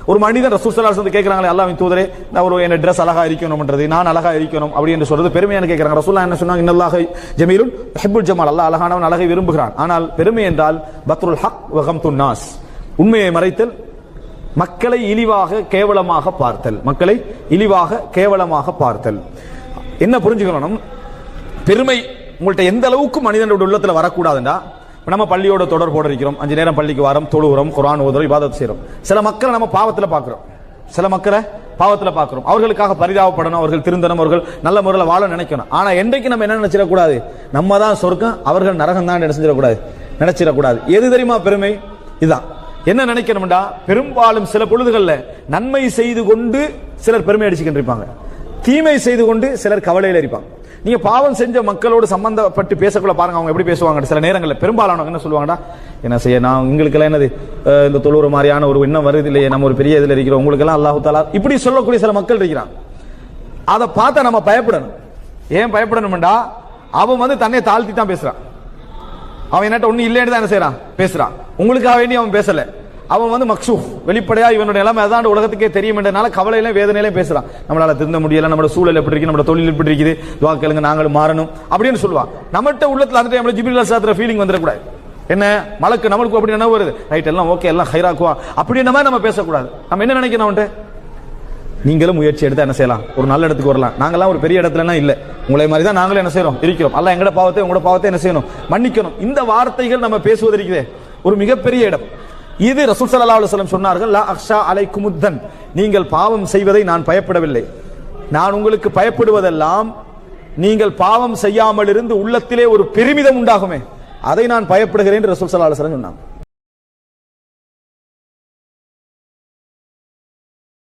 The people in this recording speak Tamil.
ஒரு மனிதன் ரசூல் ஸல்லல்லாஹு அலைஹி வஸல்லம் கேட்கறாங்களே அல்லாஹ்வின் தூதரே, நான் ஒரு என்ன ட்ரெஸ் அழகா இருக்கணும்ன்றது, நான் அழகா இருக்கணும் அப்படி என்று சொல்றது பெருமையான கேட்கறாங்க. ரசூலுல்லாஹ் என்ன சொன்னாங்க? இன்னல்லாஹ ஜமீலுன் யுஹிப்புல் ஜமால், அல்லாஹ் அழகானவன், அழகை விரும்புகிறான். ஆனால் பெருமை என்றால் பத்ருல் ஹக் வ கம்துன் நாஸ், உண்மையை மறைத்தல், மக்களை இழிவாக கேவலமாக பார்த்தல், மக்களை இழிவாக கேவலமாக பார்த்தல். என்ன புரிஞ்சுக்கணும்? பெருமை உங்கள்கிட்ட எந்த அளவுக்கு மனிதனோட உள்ளத்துல வரக்கூடாதுண்டா, நம்ம பள்ளியோட தொடர்போடு இருக்கிறோம், 5 நேரம் பள்ளிக்கு வாரம், தொழுகிறோம், குர்ஆன் ஓதுறோம், இபாதத் செய்றோம். சில மக்களை நம்ம பாவத்துல பார்க்கிறோம், சில மக்களை பாவத்துல பார்க்கிறோம். அவர்களுக்காக பரிதாபப்படணும், அவர்கள் திருந்தணும், அவர்கள் நல்ல முறையில் வாழ நினைக்கணும். ஆனா என்றைக்கு நம்ம என்ன நினைச்சிடக்கூடாது? நம்ம தான் சொர்க்கம், அவர்கள் நரகம் தான் நினைச்சிடக்கூடாது. எது தெரியுமா பெருமை? இதுதான். என்ன நினைக்கணும்டா, பெரும்பாலும் சில பொழுதுகள்ல நன்மை செய்து கொண்டு சிலர் பெருமை அடிச்சுக்கிட்டு, தீமை செய்து கொண்டு சிலர் கவலையில இருப்பாங்க. நீங்க பாவம் செஞ்ச மக்களோடு சம்பந்தப்பட்டு பேசக்குள்ள பாருங்க, அவங்க எப்படி பேசுவாங்க. சில நேரங்களில் பெரும்பாலானவங்க என்ன சொல்லுவாங்கடா, என்ன செய்ய, நான் உங்களுக்கு எல்லாம் என்னது இந்த தொழுற மாதிரியான ஒரு எண்ணம் வருது இல்லையே, நம்ம ஒரு பெரிய இதுல இருக்கிறோம், உங்களுக்கு எல்லாம் அல்லாஹ் தஆலா இப்படி சொல்லக்கூடிய சில மக்கள் இருக்கிறாங்க. அதை பார்த்தா நம்ம பயப்படணும். ஏன் பயப்படணும்டா, அவன் தன்னை தாழ்த்தி தான் பேசுறான். அவன் என்னட்ட ஒண்ணு இல்லைன்னு தான் என்ன செய்யறான், பேசுறான். உங்களுக்காக வேண்டி அவன் பேசல. அவன் மக்சூஃப், வெளிப்படையா இவனோட நிலைமை அதான் உலகத்துக்கே தெரியும் என்றனால கவலையில வேதனையில பேசுறான். நம்மளால திருந்த முடியல, நம்மளோட சூழல் எப்படி இருக்கு, நம்மளோட தொழில் எப்படி இருக்குது, துஆ கேளுங்க நாங்களும் மாறணும் அப்படின்னு சொல்லுவான். நம்மகிட்ட உள்ளத்துல அந்த டைம்ல ஜிப்ரீல் அலைஹிஸ்ஸலாத்துல ஃபீலிங் வந்துடக்கூடாது. என்ன மலக்கு நம்மளுக்கு அப்படி என்ன வருது, ரைட் எல்லாம் ஓகே, எல்லாம் ஹைராக்குவா அப்படின்ற மாதிரி நம்ம பேசக்கூடாது. நம்ம என்ன நினைக்கணும், அவன்கிட்ட நீங்களும் முயற்சி எடுத்து என்ன செய்யலாம், ஒரு நல்ல இடத்துக்கு வரலாம். நாங்கெல்லாம் ஒரு பெரிய இடத்துல இல்ல, உங்களை மாதிரி தான் நாங்களும் என்ன செய்யறோம், இருக்கிறோம். அல்லாஹ் எங்கட பாவத்தை உங்களோட பாவத்தை என்ன செய்யணும், மன்னிக்கணும். இந்த வார்த்தைகள் நம்ம பேசுவதற்கு ஒரு மிகப்பெரிய இடம். இது ரசூல் ஸல்லல்லாஹு அலைஹி வஸல்லம் சொன்னார்கள், லா அக்ஷா அலைக்குமுத்தன், நீங்கள் பாவம் செய்வதை நான் பயப்படவில்லை, நான் உங்களுக்கு பயப்படுவதெல்லாம் நீங்கள் பாவம் செய்யாமல் இருந்து உள்ளத்திலே ஒரு பெருமிதம் உண்டாகுமே, அதை நான் பயப்படுகிறேன் என்று ரசூல் ஸல்லல்லாஹு அலைஹி வஸல்லம் சொன்னாங்க.